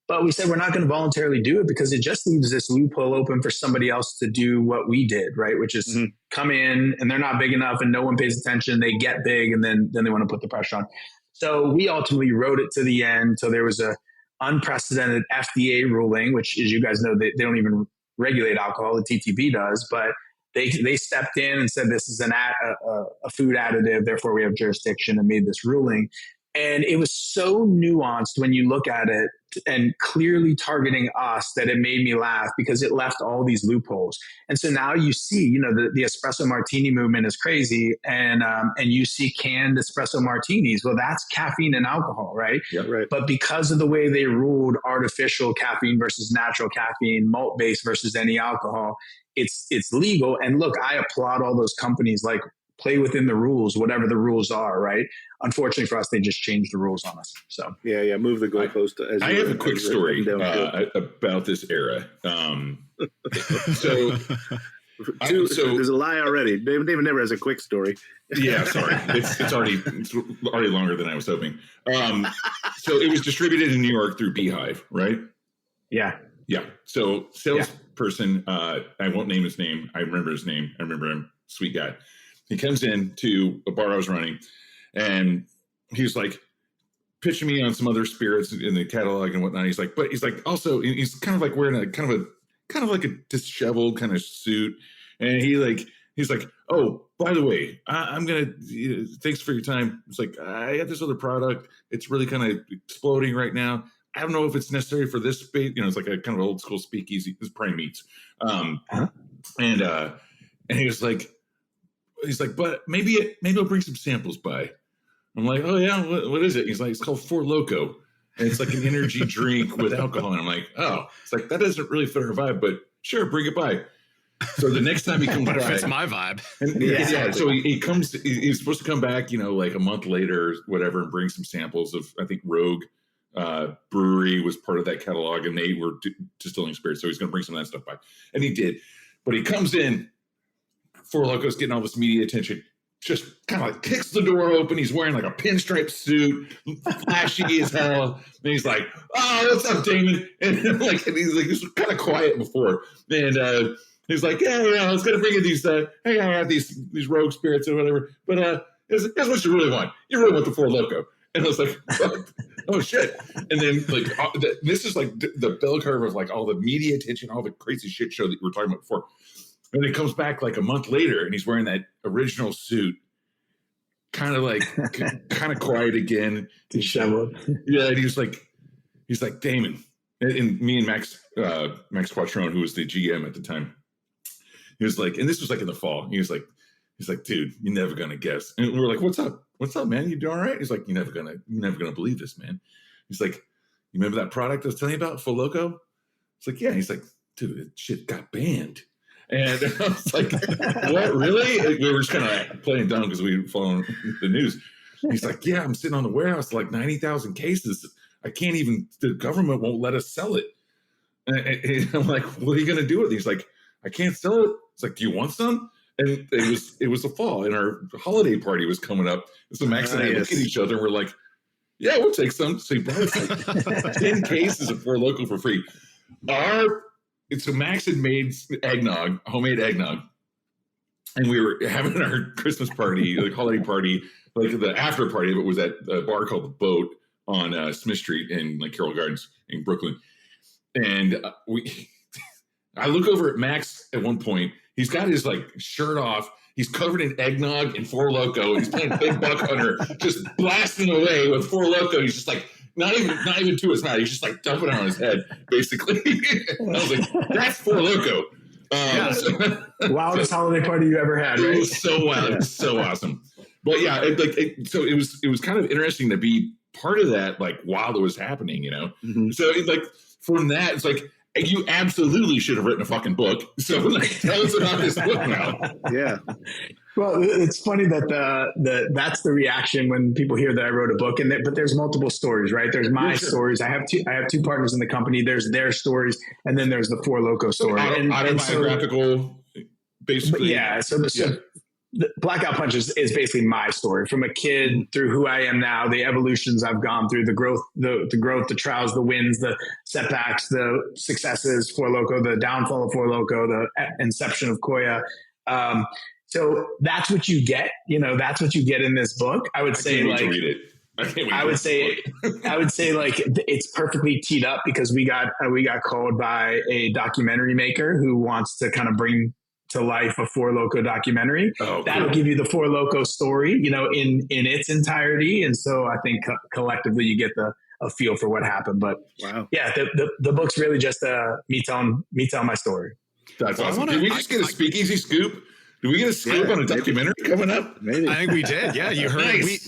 But we said we're not going to voluntarily do it because it just leaves this loophole open for somebody else to do what we did, right? Which is come in and they're not big enough and no one pays attention. They get big and then they want to put the pressure on. So we ultimately wrote it to the end. So there was a unprecedented FDA ruling, which, as you guys know, they don't even regulate alcohol. The TTB does, but they stepped in and said this is a food additive, therefore we have jurisdiction, and made this ruling. And it was so nuanced when you look at it and clearly targeting us that it made me laugh because it left all these loopholes. And so now you see, the espresso martini movement is crazy, and you see canned espresso martinis. Well, that's caffeine and alcohol, right? Yeah, right. But because of the way they ruled artificial caffeine versus natural caffeine, malt-based versus any alcohol, it's legal. And look, I applaud all those companies, like, play within the rules, whatever the rules are, right? Unfortunately for us, they just changed the rules on us. So yeah, move the goalpost. I have a quick story about this era. So there's a lie already. David never has a quick story. Yeah, sorry, it's already longer than I was hoping. So it was distributed in New York through Beehive, right? Yeah. So salesperson, I won't name his name. I remember his name. I remember him. Sweet guy. He comes in to a bar I was running, and he's like pitching me on some other spirits in the catalog and whatnot. He's like also he's kind of like wearing a kind of like a disheveled kind of suit, and he's like, oh, by the way, I'm gonna thanks for your time. It's like I got this other product. It's really kind of exploding right now. I don't know if it's necessary for this space. It's like a kind of old school speakeasy. It's prime meats, and he was like. He's like, but maybe I'll bring some samples by. I'm like, oh yeah, what is it? He's like, it's called Four Loko, and it's like an energy drink with alcohol. And I'm like, oh, it's like that doesn't really fit our vibe, but sure, bring it by. So the next time he comes by, that's my vibe. And, so he comes. He's supposed to come back, like a month later, or whatever, and bring some samples of. I think Rogue Brewery was part of that catalog, and they were distilling spirits. So he's going to bring some of that stuff by, and he did. But he comes in. Four Loko's getting all this media attention, just kind of like kicks the door open. He's wearing like a pinstripe suit, flashy as hell. And he's like, oh, what's up, Damon? And he's like, this was kind of quiet before. And he's like, yeah, I was going to bring you these, hey, I have these Rogue spirits or whatever. But here's what you really want. You really want the Four Loko. And I was like, oh, shit. And then this is like the bell curve of like all the media attention, all the crazy shit show that you were talking about before. And he comes back like a month later, and he's wearing that original suit, kind of quiet again, disheveled. Yeah, and he's like, Damon, And me and Max Quattrone, who was the GM at the time, he was like, and this was like in the fall. He's like, dude, you're never gonna guess. And we're like, what's up? What's up, man? You doing all right? He's like, you're never gonna believe this, man. He's like, you remember that product I was telling you about, Full Loko? It's like, yeah. He's like, dude, that shit got banned. And I was like, what, really? We were just kind of like playing dumb because we were following the news. He's like, yeah, I'm sitting on the warehouse, like 90,000 cases. I can't even, the government won't let us sell it. And I'm like, what are you going to do with it? He's like, I can't sell it. It's like, do you want some? And it was the fall, and our holiday party was coming up. So Max and I look at each other, and we're like, yeah, we'll take some. So he brought us like 10 cases of Four Loko for free. So Max had made eggnog, homemade eggnog, and we were having our Christmas party, like holiday party, like the after party of it was at a bar called The Boat on Smith Street in like Carroll Gardens in Brooklyn. And I look over at Max at one point. He's got his like shirt off. He's covered in eggnog and Four Loko. He's playing Big Buck Hunter, just blasting away with Four Loko. He's just like not even to his mouth. He's just like dumping it on his head, basically. I was like, that's Four Loko. Wildest holiday party you ever had, right? It was so wild. It was so awesome. But yeah, so it was kind of interesting to be part of that, like while it was happening, you know. Mm-hmm. So like from that, it's like, you absolutely should have written a fucking book. So like, tell us about this book now. Yeah. Well, it's funny that that's the reaction when people hear that I wrote a book, but there's multiple stories, right? There's my stories. I have two partners in the company. There's their stories, and then there's the Four Loko story. Autobiographical, basically. Yeah. So the Blackout Punch is basically my story from a kid through who I am now, the evolutions I've gone through, the growth, the trials, the wins, the setbacks, the successes, Four Loko, the downfall of Four Loko, the inception of Koia. So that's what you get, that's what you get in this book. I would say like, I would say like it's perfectly teed up because we got called by a documentary maker who wants to kind of bring to life a Four Loko documentary. That'll give you the Four Loko story, in its entirety. And so I think collectively you get a feel for what happened. But yeah, the book's really just me telling my story. That's awesome. Did we just get a Speakeasy scoop? Did we get a scoop on a documentary coming up? Maybe. I think we did. Yeah, you heard it.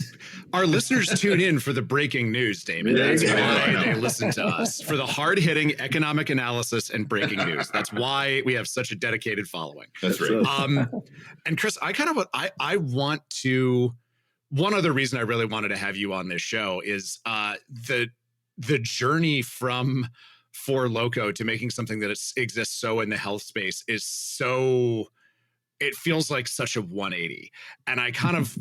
Our listeners tune in for the breaking news, Damon. That's why they listen to us, for the hard-hitting economic analysis and breaking news. That's why we have such a dedicated following. That's right. And Chris, I want to. One other reason I really wanted to have you on this show is the journey from Four Loko to making something that exists so in the health space is so. It feels like such a 180. And I kind of,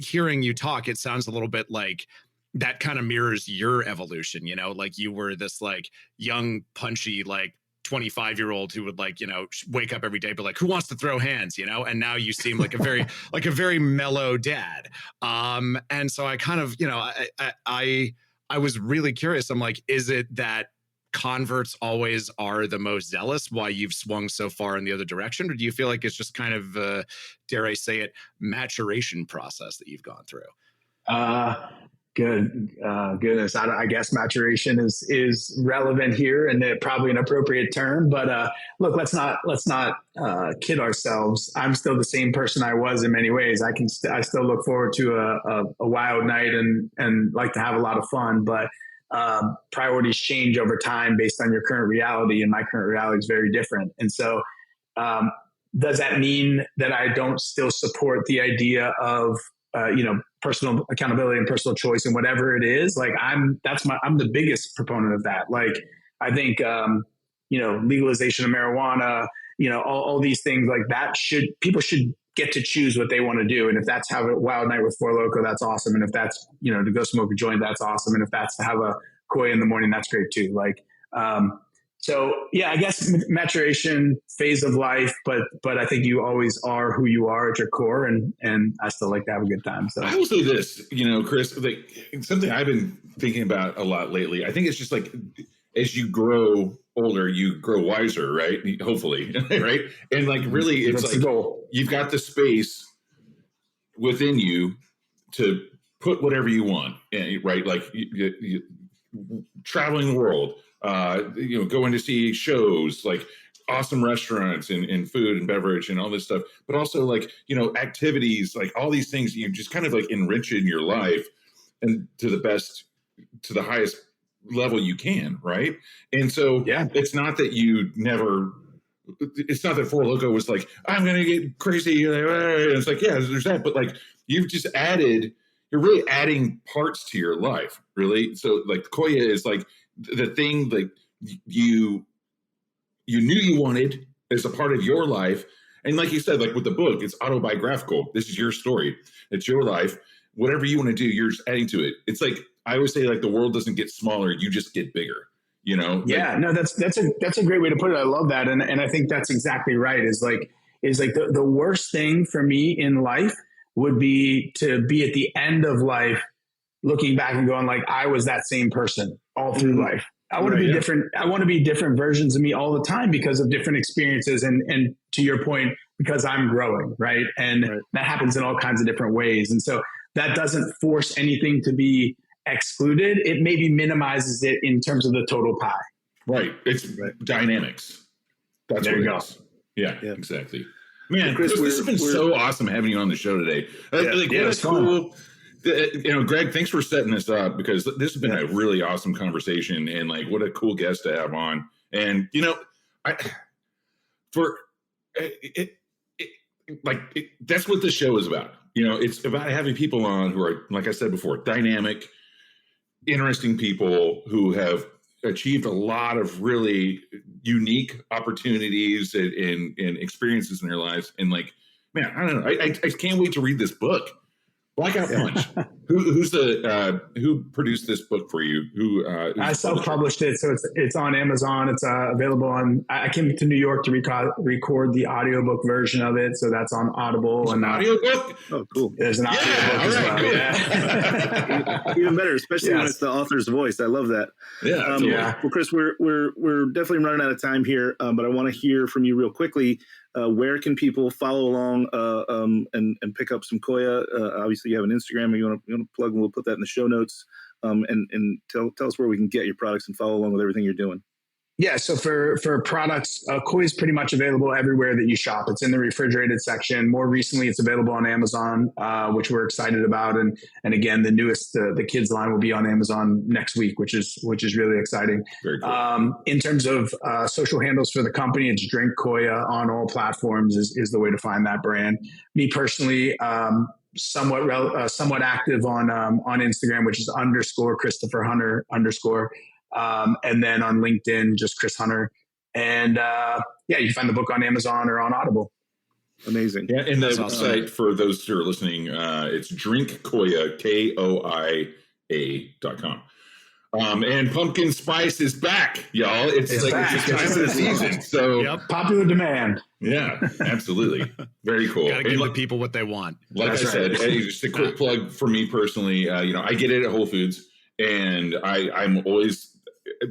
hearing you talk, it sounds a little bit like that kind of mirrors your evolution, like you were this like young, punchy, like 25-year-old who would like, wake up every day, but like, who wants to throw hands, and now you seem like a very mellow dad. And so I kind of, I was really curious. I'm like, is it that converts always are the most zealous, why you've swung so far in the other direction? Or do you feel like it's just kind of, dare I say it, maturation process that you've gone through? Goodness. I guess maturation is relevant here and probably an appropriate term, but look, let's not kid ourselves. I'm still the same person I was in many ways. I still look forward to a wild night and like to have a lot of fun, but priorities change over time based on your current reality, and my current reality is very different. And so, does that mean that I don't still support the idea of, personal accountability and personal choice and whatever it is? Like I'm the biggest proponent of that. Like I think, legalization of marijuana, all these things like that people should get to choose what they want to do. And if that's have a wild night with Four Loko, that's awesome. And if that's, to go smoke a joint, that's awesome. And if that's to have a Koia in the morning, that's great too. Like, so yeah, I guess maturation phase of life, but I think you always are who you are at your core. And I still like to have a good time. So I will say this, Chris, like something I've been thinking about a lot lately. I think it's just like, as you grow older, you grow wiser, right? Hopefully, right? And like, really, it's like you've got the space within you to put whatever you want, right? Like you traveling the world, going to see shows, like awesome restaurants and food and beverage and all this stuff, but also like, activities, like all these things you just kind of like enrich in your life and to the highest level you can. Right. And so it's not that it's not that Four Loko was like, I'm going to get crazy. It's like, yeah, there's that. But like, you're really adding parts to your life, really. So like Koia is like the thing that you knew you wanted as a part of your life. And like you said, like with the book, it's autobiographical. This is your story. It's your life. Whatever you want to do, you're just adding to it. It's like, I always say, like, the world doesn't get smaller. You just get bigger, Yeah, no, that's a great way to put it. I love that. And I think that's exactly right. Is like the worst thing for me in life would be to be at the end of life, looking back and going like, I was that same person all through life. I want to be different. I want to be different versions of me all the time because of different experiences. And to your point, because I'm growing, right? And that happens in all kinds of different ways. And so that doesn't force anything to be excluded. It maybe minimizes it in terms of the total pie. Right. It's dynamics. That's there what you it go. is. Yeah, exactly. Man, Chris, this has been so awesome having you on the show today. What cool. Greg, thanks for setting this up, because this has been a really awesome conversation, and like, what a cool guest to have on. And that's what this show is about. It's about having people on who are, like I said before, dynamic, interesting people who have achieved a lot of really unique opportunities and experiences in their lives. And like, man, I don't know. I can't wait to read this book. Blackout Punch. Who produced this book for you? I self-published it, so it's on Amazon. It's available on. I came to New York to record the audiobook version of it, so that's on Audible. There's an audiobook? Oh, cool. There's an audiobook as well. Cool. Yeah. Even better, especially when it's the author's voice. I love that. Yeah. Well, Chris, we're definitely running out of time here, but I want to hear from you real quickly. Where can people follow along and pick up some Koia? Obviously, you have an Instagram. You want to plug, and we'll put that in the show notes. And tell us where we can get your products and follow along with everything you're doing. Yeah, so for products, Koia is pretty much available everywhere that you shop. It's in the refrigerated section. More recently, it's available on Amazon, which we're excited about. And again, the newest, the kids line will be on Amazon next week, which is really exciting. Very cool. In terms of social handles for the company, it's Drink Koia on all platforms is the way to find that brand. Me personally, somewhat active on Instagram, which is _Christopher Hunter _ and then on LinkedIn, just Chris Hunter. And you can find the book on Amazon or on Audible. Amazing. Yeah, and the website for those who are listening, it's drinkkoia, KOIA.com. And pumpkin spice is back, y'all. It's time of the season. So popular demand. Yeah, absolutely. Very cool. Gotta give the people what they want. Like I said, just a quick plug for me personally. I get it at Whole Foods, and I'm always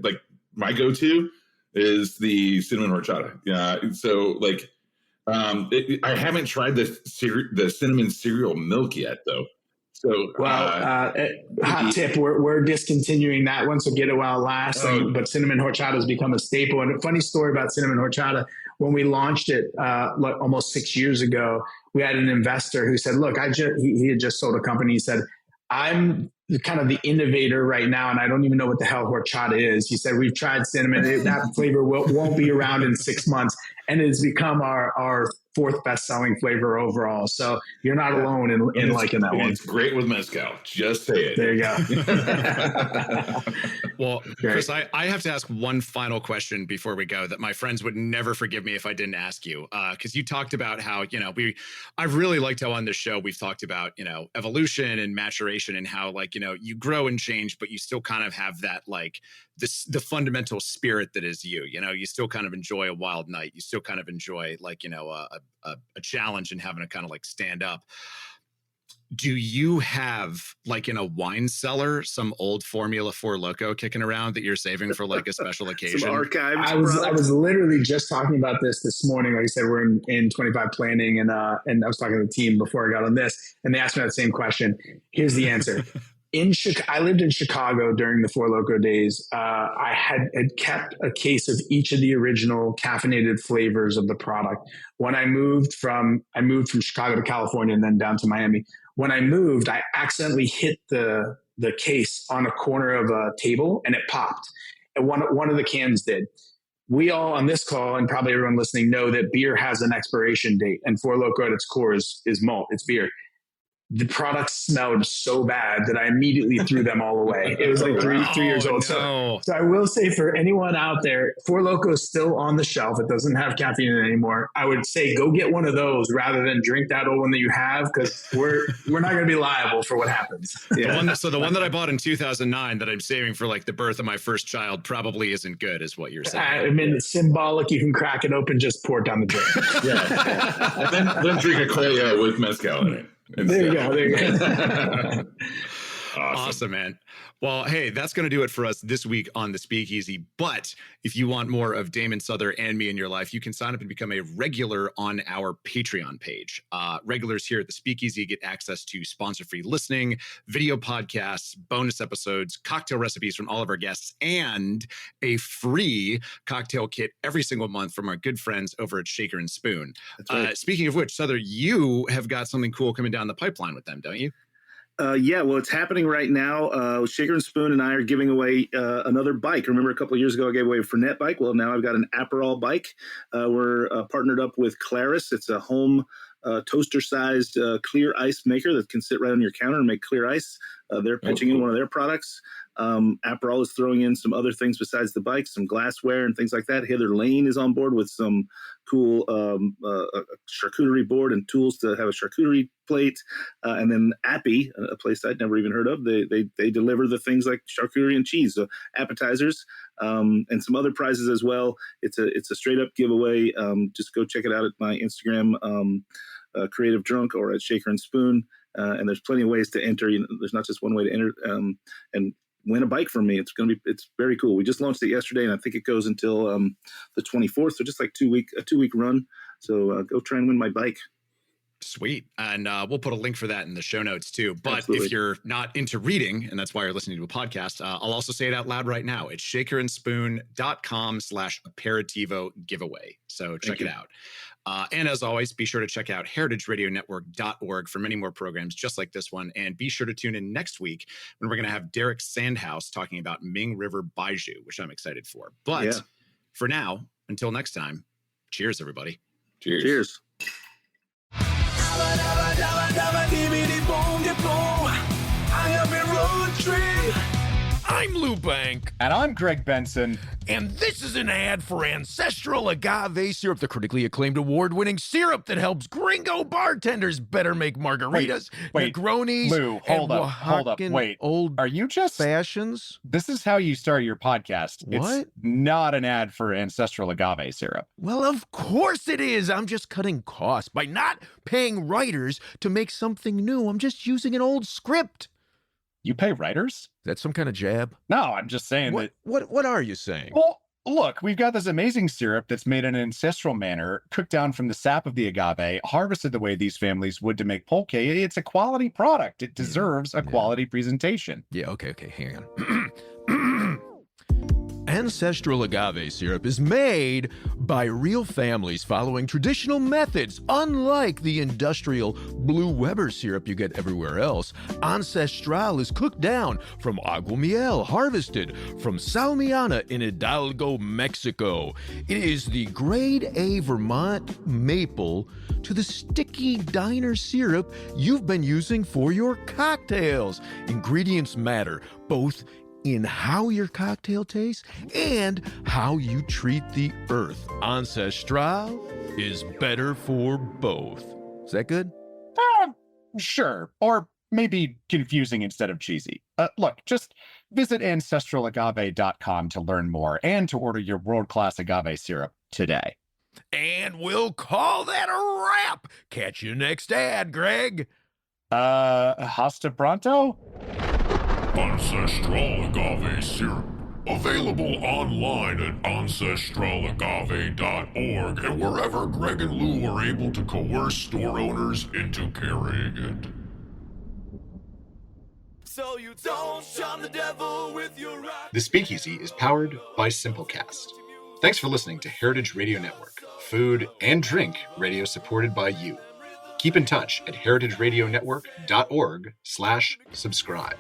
like, my go-to is the cinnamon horchata. Yeah. So like, I haven't tried the cinnamon cereal milk yet though. So, hot tip, we're discontinuing that one, so get it while it lasts. But cinnamon horchata has become a staple. And a funny story about cinnamon horchata, when we launched it almost 6 years ago, we had an investor who said, look, he had just sold a company. He said, I'm kind of the innovator right now, and I don't even know what the hell horchata is. He said, we've tried cinnamon. That flavor won't be around in 6 months. And it's become our fourth best-selling flavor overall. So you're not alone in liking that one. It's great with mezcal. Just say it. There you go. Well, Chris, I have to ask one final question before we go that my friends would never forgive me if I didn't ask you. Because you talked about how, I've really liked how on this show we've talked about, evolution and maturation and how, you grow and change, but you still kind of have that, the fundamental spirit that is you. You still kind of enjoy a wild night. You still kind of enjoy a challenge and having to kind of stand up. Do you have in a wine cellar some old Formula 4 Loko kicking around that you're saving for a special occasion? Some archives. I was literally just talking about this morning. Like I said, we're in 25 planning, and I was talking to the team before I got on this, and they asked me that same question. Here's the answer. I lived in Chicago during the Four Loko days. I had kept a case of each of the original caffeinated flavors of the product. When I moved from Chicago to California and then down to Miami. When I moved, I accidentally hit the case on a corner of a table and it popped. And one of the cans did. We all on this call, and probably everyone listening, know that beer has an expiration date, and Four Loko at its core is malt, it's beer. The products smelled so bad that I immediately threw them all away. It was like three years old. No. So I will say for anyone out there, Four Loko is still on the shelf. It doesn't have caffeine in it anymore. I would say go get one of those rather than drink that old one that you have, because we're not going to be liable for what happens. Yeah. The one that I bought in 2009 that I'm saving for like the birth of my first child probably isn't good, is what you're saying. I mean, it's symbolic. You can crack it open, just pour it down the drain. Yeah. then drink a Koia with mezcal in it. There you go. Awesome, man. Well, hey, that's going to do it for us this week on the Speakeasy. But if you want more of Damon, Sother, and me in your life, you can sign up and become a regular on our Patreon page. Regulars here at the Speakeasy get access to sponsor-free listening, video podcasts, bonus episodes, cocktail recipes from all of our guests, and a free cocktail kit every single month from our good friends over at Shaker and Spoon. Right. Speaking of which, Sother, you have got something cool coming down the pipeline with them, don't you? Yeah, well, it's happening right now. Shaker and Spoon and I are giving away another bike. Remember a couple of years ago I gave away a Fernet bike? Well, now I've got an Aperol bike. We're partnered up with Claris. It's a home toaster-sized clear ice maker that can sit right on your counter and make clear ice. They're pitching in one of their products. Aperol is throwing in some other things besides the bike, some glassware and things like that. Heather Lane is on board with some cool charcuterie board and tools to have a charcuterie plate. And then Appy, a place I'd never even heard of, they deliver the things like charcuterie and cheese, so appetizers, and some other prizes as well. It's a straight up giveaway. Just go check it out at my Instagram, Creative Drunk, or at Shaker and Spoon. And there's plenty of ways to enter. There's not just one way to enter and win a bike from me. It's very cool. We just launched it yesterday, and I think it goes until the 24th. So just like a 2-week run. So go try and win my bike. Sweet. And we'll put a link for that in the show notes too. But Absolutely. If you're not into reading, and that's why you're listening to a podcast, I'll also say it out loud right now. It's shakerandspoon.com/aperitivo giveaway. So check it out. And as always, be sure to check out heritageradionetwork.org for many more programs just like this one. And be sure to tune in next week when we're going to have Derek Sandhouse talking about Ming River Baijiu, which I'm excited for. But for now, until next time, cheers, everybody. Cheers. Cheers. I'm Lou Bank. And I'm Greg Benson. And this is an ad for Ancestral Agave Syrup, the critically acclaimed award-winning syrup that helps gringo bartenders better make margaritas, Negronis, Lou, hold up. Wait, old are you just fashions? This is how you start your podcast. What? It's not an ad for Ancestral Agave Syrup. Well, of course it is. I'm just cutting costs by not paying writers to make something new. I'm just using an old script. You pay writers? That's some kind of jab? No, I'm just saying that. What are you saying? Well, look, we've got this amazing syrup that's made in an ancestral manner, cooked down from the sap of the agave, harvested the way these families would to make pulque. It's a quality product. It deserves a quality presentation. Yeah, okay, hang on. Ancestral agave syrup is made by real families following traditional methods. Unlike the industrial Blue Weber syrup you get everywhere else, Ancestral is cooked down from agua miel, harvested from Salmiana in Hidalgo, Mexico. It is the grade A Vermont maple to the sticky diner syrup you've been using for your cocktails. Ingredients matter, both in how your cocktail tastes and how you treat the earth. Ancestral is better for both. Is that good? Sure. Or maybe confusing instead of cheesy. Look, just visit ancestralagave.com to learn more and to order your world-class agave syrup today. And we'll call that a wrap. Catch you next ad, Greg. Hasta pronto? Ancestral Agave Syrup. Available online at ancestralagave.org and wherever Greg and Lou are able to coerce store owners into carrying it. so you don't charm the devil with your rock. The Speakeasy is powered by Simplecast. Thanks for listening to Heritage Radio Network, food and drink radio supported by you. Keep in touch at heritageradionetwork.org/subscribe.